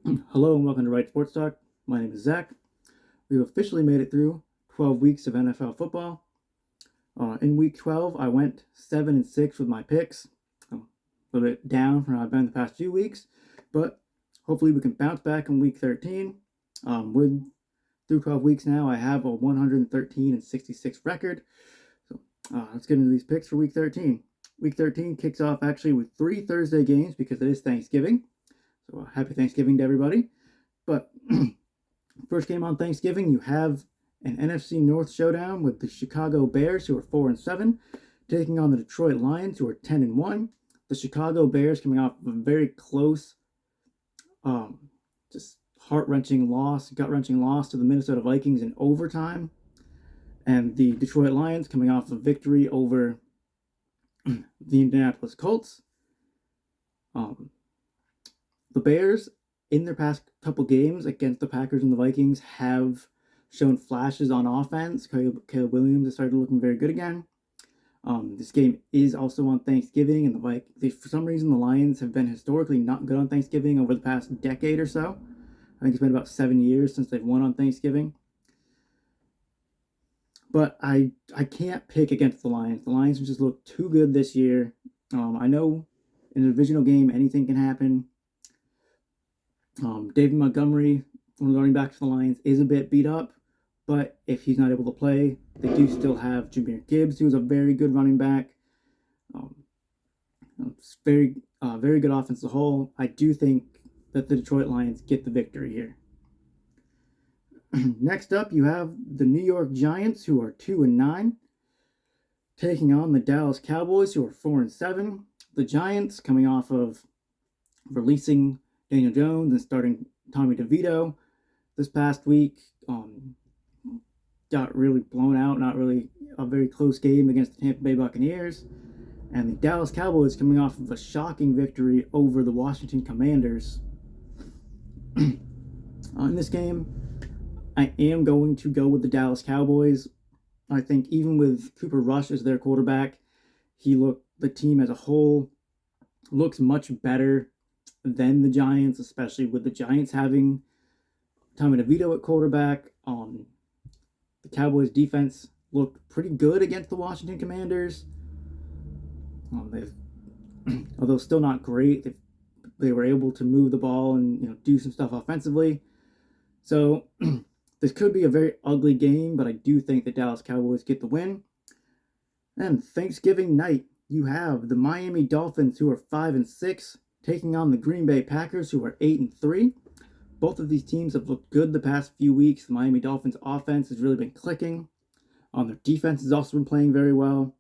Hello and welcome to Right Sports Talk. My name is Zach. We've officially made it through 12 weeks of NFL football. In week 12, I went 7-6 with my picks. A little bit down from how I've been the past few weeks, but hopefully we can bounce back in week 13. With through 12 weeks now, I have a 113-66 record. So let's get into these picks for week 13. Week 13 kicks off actually with 3 Thursday games because it is Thanksgiving. So happy Thanksgiving to everybody. But first game on Thanksgiving, you have an NFC North showdown with the Chicago Bears, who are 4-7, taking on the Detroit Lions, who are 10-1. The Chicago Bears coming off of a very close, just heart-wrenching loss, gut-wrenching loss to the Minnesota Vikings in overtime. And the Detroit Lions coming off a victory over the Indianapolis Colts. The Bears, in their past couple games against the Packers and the Vikings, have shown flashes on offense. Caleb Williams has started looking very good again. This game is also on Thanksgiving, and for some reason, the Lions have been historically not good on Thanksgiving over the past decade or so. I think it's been about 7 years since they've won on Thanksgiving. But I can't pick against the Lions. The Lions have just looked too good this year. I know in a divisional game, anything can happen. David Montgomery, one of the running backs for the Lions, is a bit beat up, but if he's not able to play, they do still have Jahmyr Gibbs, who's a very good running back. It's very good offense as a whole. I do think that the Detroit Lions get the victory here. Next up, you have the New York Giants, who are 2-9, taking on the Dallas Cowboys, who are 4-7. The Giants, coming off of releasing Daniel Jones and starting Tommy DeVito this past week, got really blown out. Not really a very close game against the Tampa Bay Buccaneers. And the Dallas Cowboys coming off of a shocking victory over the Washington Commanders. In this game, I am going to go with the Dallas Cowboys. I think even with Cooper Rush as their quarterback, the team as a whole looks much better than the Giants, especially with the Giants having Tommy DeVito at quarterback. The Cowboys defense looked pretty good against the Washington Commanders. Although still not great, they were able to move the ball and do some stuff offensively. So this could be a very ugly game, but I do think the Dallas Cowboys get the win. And Thanksgiving night, you have the Miami Dolphins, who are 5-6, taking on the Green Bay Packers, who are 8-3. Both of these teams have looked good the past few weeks. The Miami Dolphins offense has really been clicking. Their defense has also been playing very well.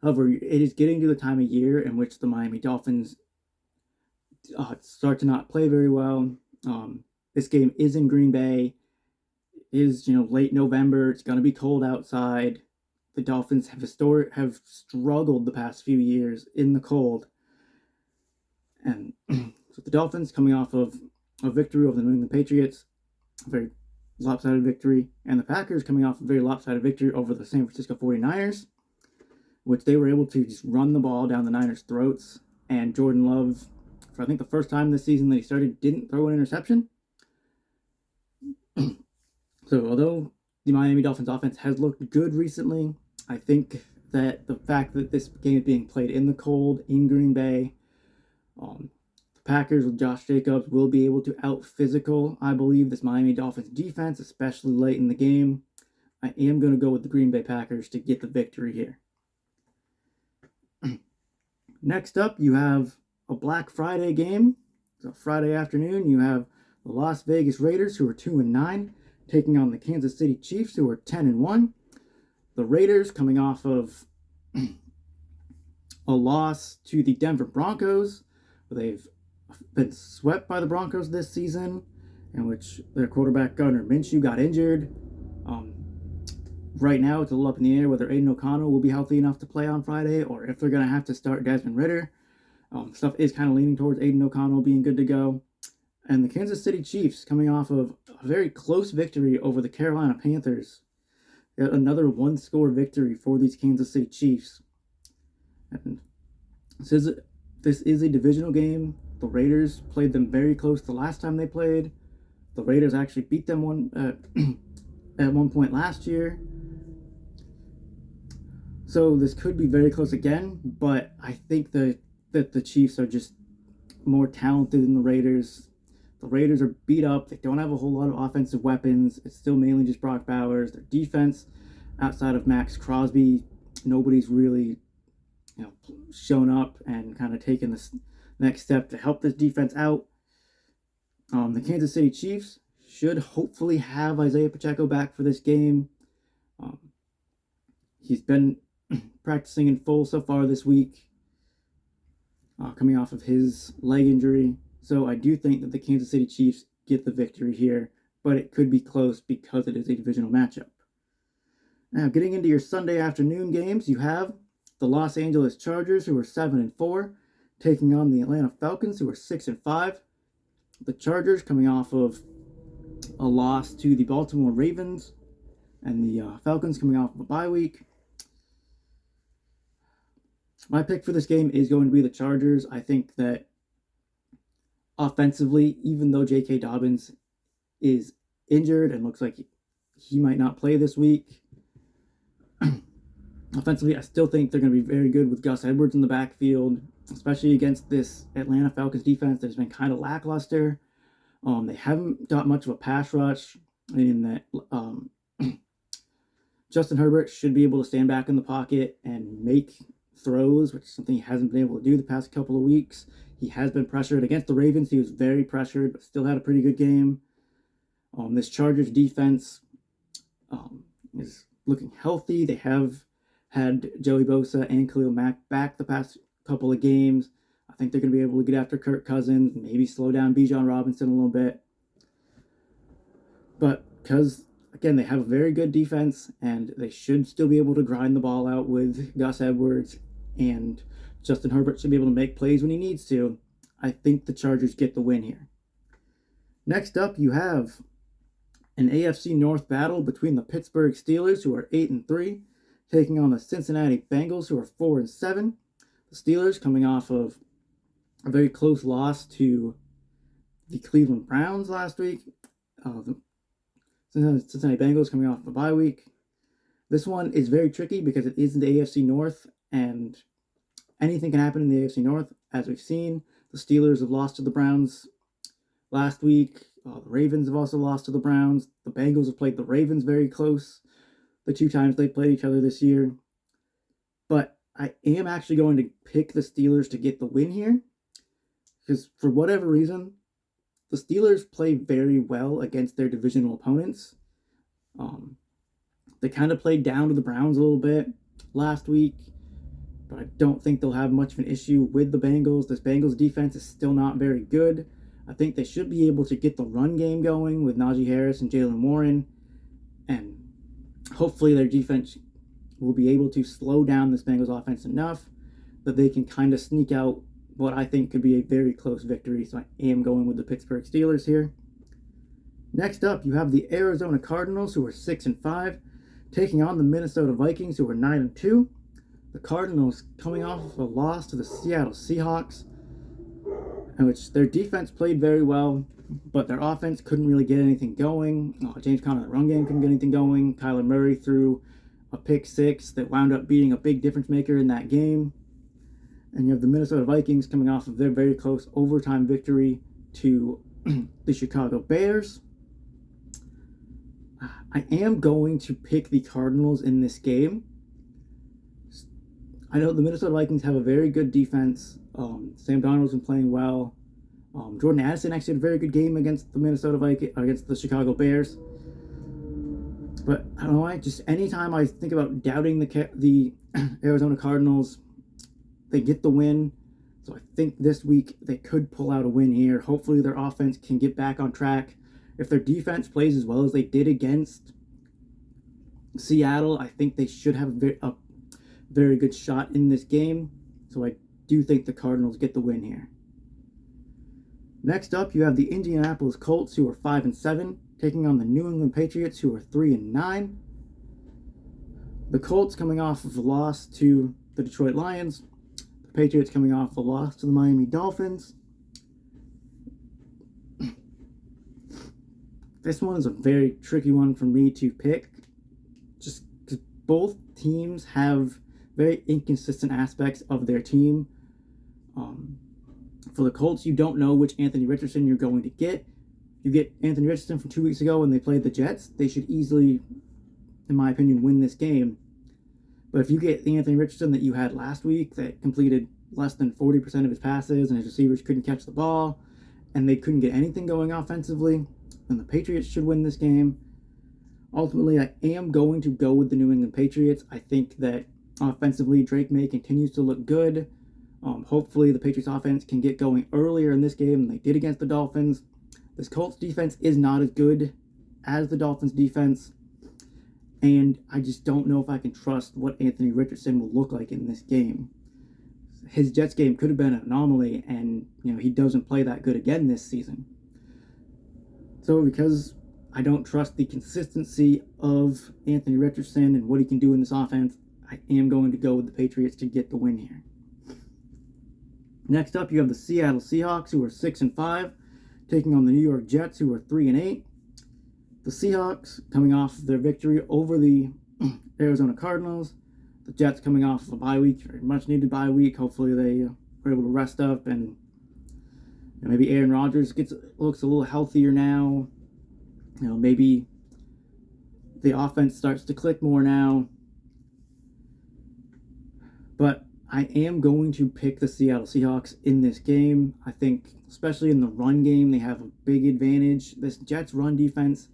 However, it is getting to the time of year in which the Miami Dolphins start to not play very well. This game is in Green Bay. It is late November. It's going to be cold outside. The Dolphins have struggled the past few years in the cold. And so the Dolphins coming off of a victory over the New England Patriots, a very lopsided victory, and the Packers coming off a very lopsided victory over the San Francisco 49ers, which they were able to just run the ball down the Niners' throats. And Jordan Love, for I think the first time this season that he started, didn't throw an interception. So although the Miami Dolphins offense has looked good recently, I think that the fact that this game is being played in the cold in Green Bay, the Packers with Josh Jacobs will be able to out-physical, I believe, this Miami Dolphins defense, especially late in the game. I am going to go with the Green Bay Packers to get the victory here. Next up, you have a Black Friday game. So Friday afternoon, you have the Las Vegas Raiders, who are 2-9, taking on the Kansas City Chiefs, who are 10-1. The Raiders coming off of a loss to the Denver Broncos. They've been swept by the Broncos this season, in which their quarterback Gardner Minshew got injured. Right now, it's a little up in the air whether Aiden O'Connell will be healthy enough to play on Friday or if they're going to have to start Desmond Ridder. Stuff is kind of leaning towards Aiden O'Connell being good to go. And the Kansas City Chiefs coming off of a very close victory over the Carolina Panthers. Yet another one-score victory for these Kansas City Chiefs. And this is a divisional game. The Raiders played them very close the last time they played. The Raiders actually beat them at one point last year. So this could be very close again, but I think that the Chiefs are just more talented than the Raiders. The Raiders are beat up. They don't have a whole lot of offensive weapons. It's still mainly just Brock Bowers. Their defense, outside of Max Crosby, nobody's really shown up and kind of taken this next step to help this defense out. The Kansas City Chiefs should hopefully have Isaiah Pacheco back for this game. He's been practicing in full so far this week, coming off of his leg injury. So I do think that the Kansas City Chiefs get the victory here, but it could be close because it is a divisional matchup. Now, getting into your Sunday afternoon games, you have the Los Angeles Chargers, who are 7-4, taking on the Atlanta Falcons, who are 6-5. The Chargers coming off of a loss to the Baltimore Ravens, and the Falcons coming off of a bye week. My pick for this game is going to be the Chargers. I think that offensively, even though J.K. Dobbins is injured and looks like he might not play this week, offensively, I still think they're going to be very good with Gus Edwards in the backfield, especially against this Atlanta Falcons defense that has been kind of lackluster. They haven't got much of a pass rush, in that Justin Herbert should be able to stand back in the pocket and make throws, which is something he hasn't been able to do the past couple of weeks. He has been pressured. Against the Ravens, he was very pressured, but still had a pretty good game. This Chargers defense is looking healthy. They have had Joey Bosa and Khalil Mack back the past couple of games. I think they're going to be able to get after Kirk Cousins, maybe slow down Bijan Robinson a little bit. But because, again, they have a very good defense, and they should still be able to grind the ball out with Gus Edwards, and Justin Herbert should be able to make plays when he needs to. I think the Chargers get the win here. Next up, you have an AFC North battle between the Pittsburgh Steelers, who are 8-3, taking on the Cincinnati Bengals, who are 4-7. The Steelers coming off of a very close loss to the Cleveland Browns last week. The Cincinnati Bengals coming off a bye week. This one is very tricky because it is in the AFC North, and anything can happen in the AFC North. As we've seen, the Steelers have lost to the Browns last week. The Ravens have also lost to the Browns. The Bengals have played the Ravens very close the two times they played each other this year. But I am actually going to pick the Steelers to get the win here, because for whatever reason, the Steelers play very well against their divisional opponents. They kind of played down to the Browns a little bit last week, but I don't think they'll have much of an issue with the Bengals. This Bengals defense is still not very good. I think they should be able to get the run game going with Najee Harris and Jaylen Warren, and hopefully their defense will be able to slow down this Bengals offense enough that they can kind of sneak out what I think could be a very close victory. So I am going with the Pittsburgh Steelers here. Next up, you have the Arizona Cardinals, who are 6-5, taking on the Minnesota Vikings, who are 9-2. The Cardinals coming off of a loss to the Seattle Seahawks, in which their defense played very well, but their offense couldn't really get anything going. James Conner, the run game, couldn't get anything going. Kyler Murray threw a pick six that wound up being a big difference maker in that game. And you have the Minnesota Vikings coming off of their very close overtime victory to the Chicago Bears. I am going to pick the Cardinals in this game. I know the Minnesota Vikings have a very good defense. Sam Darnold's been playing well. Jordan Addison actually had a very good game against the Chicago Bears. But I don't know why. Just anytime I think about doubting the Arizona Cardinals, they get the win. So I think this week they could pull out a win here. Hopefully their offense can get back on track. If their defense plays as well as they did against Seattle, I think they should have a very good shot in this game. So I do think the Cardinals get the win here. Next up, you have the Indianapolis Colts, who are 5-7, taking on the New England Patriots, who are 3-9. The Colts coming off of a loss to the Detroit Lions. The Patriots coming off a loss to the Miami Dolphins. this one is a very tricky one for me to pick, just because both teams have very inconsistent aspects of their team. For the Colts, you don't know which Anthony Richardson you're going to get. You get Anthony Richardson from 2 weeks ago when they played the Jets, they should easily, in my opinion, win this game. But if you get the Anthony Richardson that you had last week that completed less than 40% of his passes and his receivers couldn't catch the ball and they couldn't get anything going offensively, then the Patriots should win this game. Ultimately, I am going to go with the New England Patriots. I think that offensively, Drake May continues to look good. Hopefully, the Patriots offense can get going earlier in this game than they did against the Dolphins. This Colts defense is not as good as the Dolphins defense, and I just don't know if I can trust what Anthony Richardson will look like in this game. His Jets game could have been an anomaly, and he doesn't play that good again this season. So because I don't trust the consistency of Anthony Richardson and what he can do in this offense, I am going to go with the Patriots to get the win here. Next up, you have the Seattle Seahawks, who are 6-5, taking on the New York Jets, who are 3-8. The Seahawks coming off their victory over the Arizona Cardinals. The Jets coming off of a bye week, very much needed bye week. Hopefully they are able to rest up, and maybe Aaron Rodgers looks a little healthier now. Maybe the offense starts to click more now. But I am going to pick the Seattle Seahawks in this game. I think, especially in the run game, they have a big advantage. This Jets run defense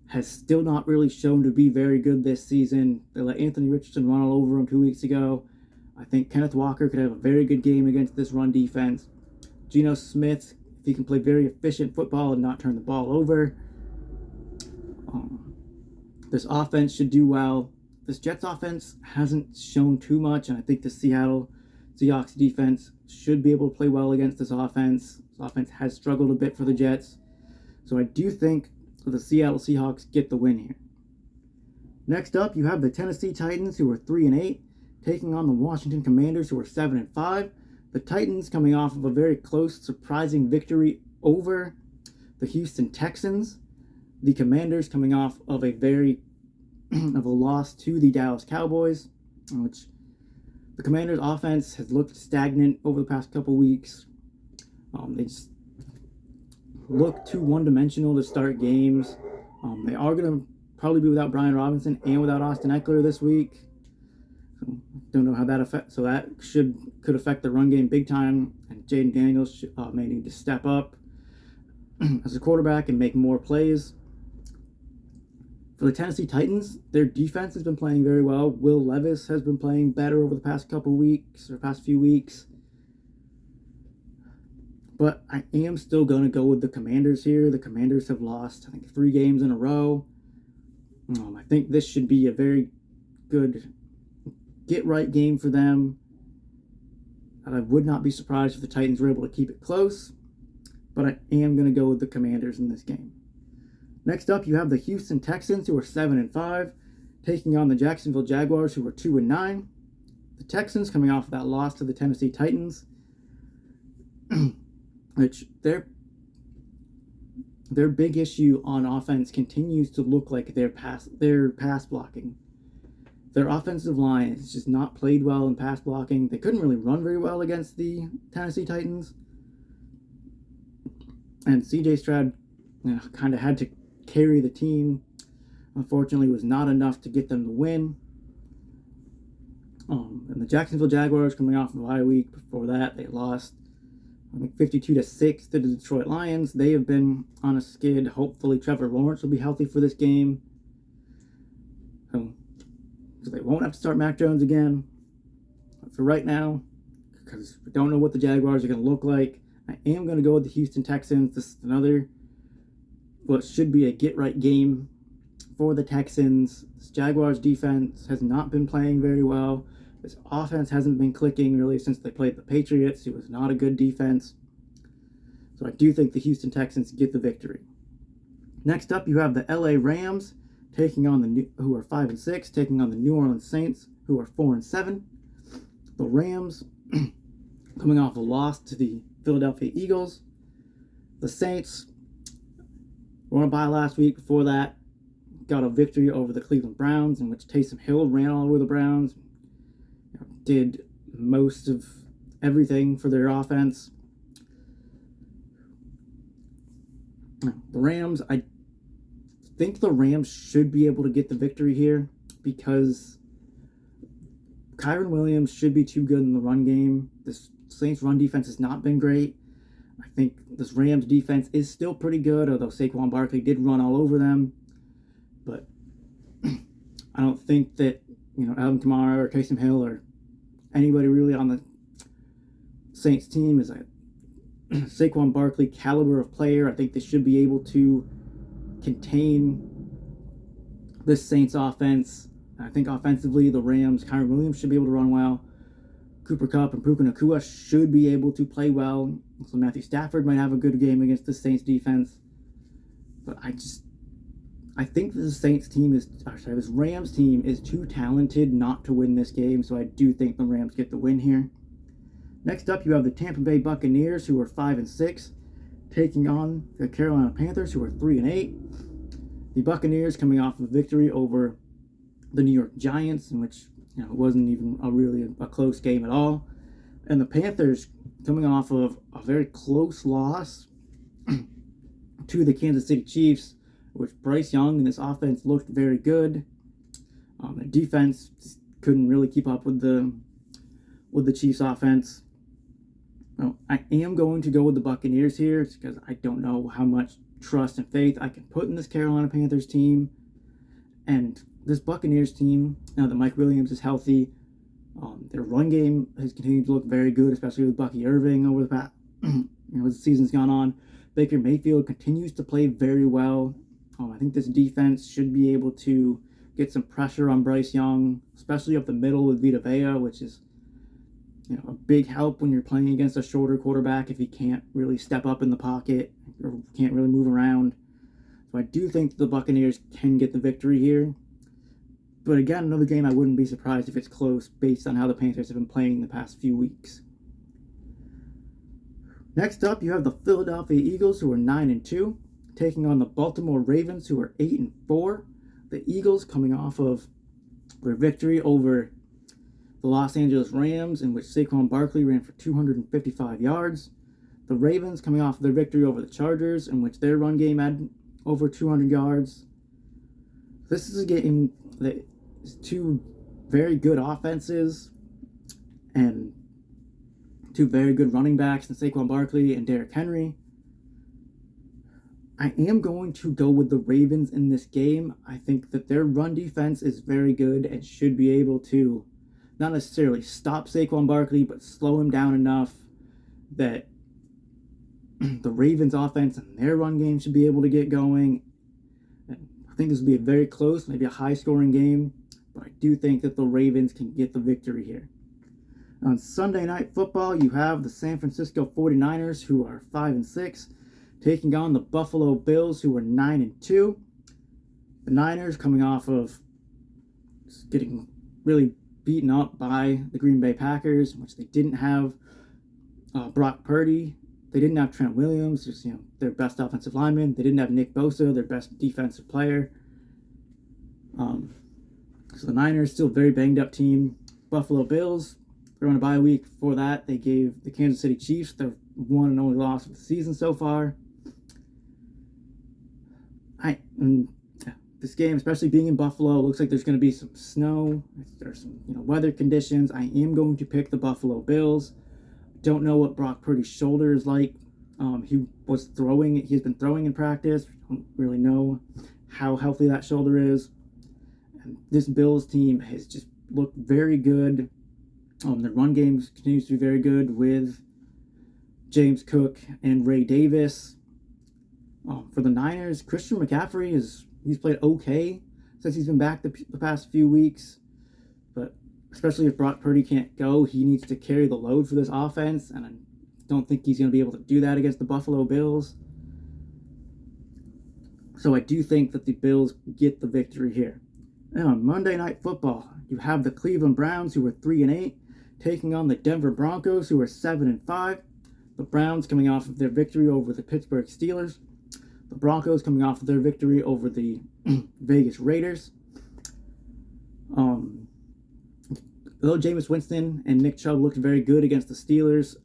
has still not really shown to be very good this season. They let Anthony Richardson run all over them 2 weeks ago. I think Kenneth Walker could have a very good game against this run defense. Geno Smith, if he can play very efficient football and not turn the ball over, this offense should do well. This Jets offense hasn't shown too much, and I think the Seattle Seahawks defense should be able to play well against this offense. This offense has struggled a bit for the Jets. So I do think the Seattle Seahawks get the win here. Next up, you have the Tennessee Titans, who are 3-8, taking on the Washington Commanders, who are 7-5. The Titans coming off of a very close, surprising victory over the Houston Texans. The Commanders coming off of a loss to the Dallas Cowboys, which the Commanders' offense has looked stagnant over the past couple weeks. They just look too one-dimensional to start games. They are going to probably be without Brian Robinson and without Austin Eckler this week. So, don't know how that affects. So that could affect the run game big time. And Jaden Daniels may need to step up as a quarterback and make more plays. For the Tennessee Titans, their defense has been playing very well. Will Levis has been playing better over the past few weeks. But I am still going to go with the Commanders here. The Commanders have lost, I think, 3 games in a row. I think this should be a very good get-right game for them. And I would not be surprised if the Titans were able to keep it close. But I am going to go with the Commanders in this game. Next up, you have the Houston Texans, who are 7-5, taking on the Jacksonville Jaguars, who are 2-9. The Texans coming off of that loss to the Tennessee Titans, which their big issue on offense continues to look like their pass blocking. Their offensive line has just not played well in pass blocking. They couldn't really run very well against the Tennessee Titans, and C.J. Stroud kind of had to carry the team. Unfortunately, it was not enough to get them the win. And the Jacksonville Jaguars, coming off of a bye week before that, they lost, I think, 52-6 to the Detroit Lions. They have been on a skid. Hopefully, Trevor Lawrence will be healthy for this game, so they won't have to start Mac Jones again. But for right now, because we don't know what the Jaguars are going to look like, I am going to go with the Houston Texans. This is another what should be a get-right game for the Texans. This Jaguars defense has not been playing very well. This offense hasn't been clicking really since they played the Patriots. It was not a good defense. So I do think the Houston Texans get the victory. Next up, you have the LA Rams who are 5-6, taking on the New Orleans Saints, who are 4-7. The Rams coming off a loss to the Philadelphia Eagles. The Saints were on a bye last week. Before that, got a victory over the Cleveland Browns, in which Taysom Hill ran all over the Browns, did most of everything for their offense. The Rams, I think the Rams should be able to get the victory here because Kyren Williams should be too good in the run game. This Saints run defense has not been great. I think this Rams defense is still pretty good, although Saquon Barkley did run all over them. But I don't think that, Alvin Kamara or Taysom Hill or anybody really on the Saints team is a Saquon Barkley caliber of player. I think they should be able to contain this Saints offense. I think offensively, the Rams, Kyren Williams should be able to run well. Cooper Kupp and Puka Nacua should be able to play well. So Matthew Stafford might have a good game against the Saints defense. But I think this Rams team is too talented not to win this game. So I do think the Rams get the win here. Next up, you have the Tampa Bay Buccaneers, who are 5-6, taking on the Carolina Panthers, who are 3-8. The Buccaneers coming off of a victory over the New York Giants, in which it wasn't even really a close game at all. And the Panthers coming off of a very close loss to the Kansas City Chiefs, which Bryce Young and this offense looked very good. The defense just couldn't really keep up with the Chiefs offense. Well, I am going to go with the Buccaneers here because I don't know how much trust and faith I can put in this Carolina Panthers team. And this Buccaneers team, now that Mike Williams is healthy, their run game has continued to look very good, especially with Bucky Irving over the past, as the season's gone on. Baker Mayfield continues to play very well. I think this defense should be able to get some pressure on Bryce Young, especially up the middle with Vita Vea, which is a big help when you're playing against a shorter quarterback if he can't really step up in the pocket or can't really move around. So I do think the Buccaneers can get the victory here. But again, another game I wouldn't be surprised if it's close based on how the Panthers have been playing the past few weeks. Next up, you have the Philadelphia Eagles, who are 9-2, taking on the Baltimore Ravens, who are 8-4. The Eagles coming off of their victory over the Los Angeles Rams, in which Saquon Barkley ran for 255 yards. The Ravens coming off of their victory over the Chargers, in which their run game had over 200 yards. This is a game that is two very good offenses and two very good running backs in Saquon Barkley and Derrick Henry. I am going to go with the Ravens in this game. I think that their run defense is very good and should be able to not necessarily stop Saquon Barkley, but slow him down enough that the Ravens offense and their run game should be able to get going. And I think this will be a very close, maybe a high-scoring game, but I do think that the Ravens can get the victory here. On Sunday Night Football, you have the San Francisco 49ers, who are 5-6, taking on the Buffalo Bills, who are 9-2. The Niners coming off of getting really beaten up by the Green Bay Packers, which they didn't have Brock Purdy. They didn't have Trent Williams, just their best offensive lineman. They didn't have Nick Bosa, their best defensive player. So the Niners still a very banged up team. Buffalo Bills, they're on a bye week. Before that, they gave the Kansas City Chiefs their one and only loss of the season so far. This game, especially being in Buffalo, looks like there's going to be some snow. There's some weather conditions. I am going to pick the Buffalo Bills. Don't know what Brock Purdy's shoulder is like. He's been throwing in practice. Don't really know how healthy that shoulder is. And this Bills team has just looked very good. Their run game continues to be very good with James Cook and Ray Davis. For the Niners, Christian McCaffrey he's played okay since he's been back the past few weeks. But especially if Brock Purdy can't go, he needs to carry the load for this offense, and I don't think he's going to be able to do that against the Buffalo Bills. So I do think that the Bills get the victory here. And on Monday Night Football, you have the Cleveland Browns, who are 3-8, taking on the Denver Broncos, who are 7-5. The Browns coming off of their victory over the Pittsburgh Steelers. the Broncos coming off of their victory over the Vegas Raiders. Though Jameis Winston and Nick Chubb looked very good against the Steelers,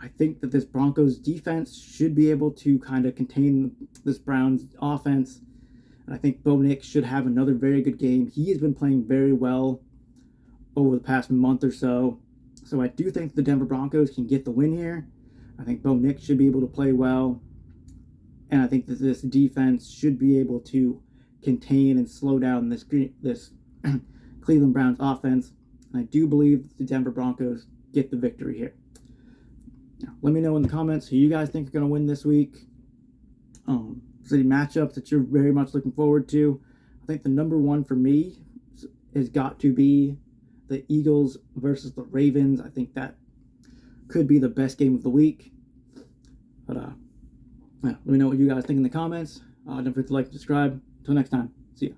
I think that this Broncos defense should be able to kind of contain this Browns offense. And I think Bo Nix should have another very good game. He has been playing very well over the past month or so. So I do think the Denver Broncos can get the win here. I think Bo Nix should be able to play well. And I think that this defense should be able to contain and slow down this Cleveland Browns offense. And I do believe the Denver Broncos get the victory here. Now, let me know in the comments who you guys think are going to win this week. City matchups that you're very much looking forward to. I think the number one for me has got to be the Eagles versus the Ravens. I think that could be the best game of the week. But let me know what you guys think in the comments. Don't forget to like and subscribe. Until next time, see ya.